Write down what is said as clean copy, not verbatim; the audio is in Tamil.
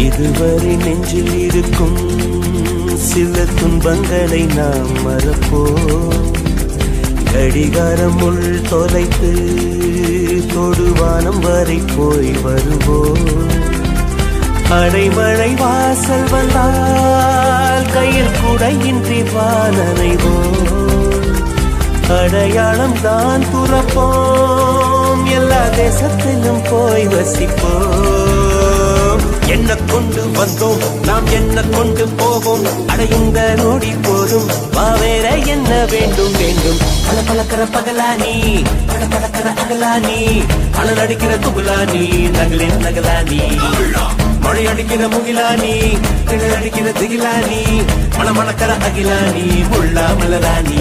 இதுவரை நெஞ்சில் இருக்கும் சில துன்பங்களை நாம் மறப்போம். கடிகாரம் உள் தொலைத்து தொடுவானம் வரை போய் வருவோம். அடைமழை வாசல் வந்தால் கையில் குடையின்றி வானனைவோம். அடையாளம் தான் துறப்போம், எல்லா தேசத்திலும் போய் வசிப்போம். என்ன கொண்டு வந்தோம் நாம் என்ன கொண்டு போவோம், அடையுங்க நோடி போதும் வா வேற என்ன வேண்டும் வேண்டும். பல பழக்கிற பகலானி பல பழக்கிற அகலானி அழல் அடிக்கிற துகுலானி நகலின் நகலானி மழை அடிக்கிற முகிலானி கிழல் அடிக்கிற திகிலானி மணமணக்கிற அகிலானி முள்ளா மலராணி.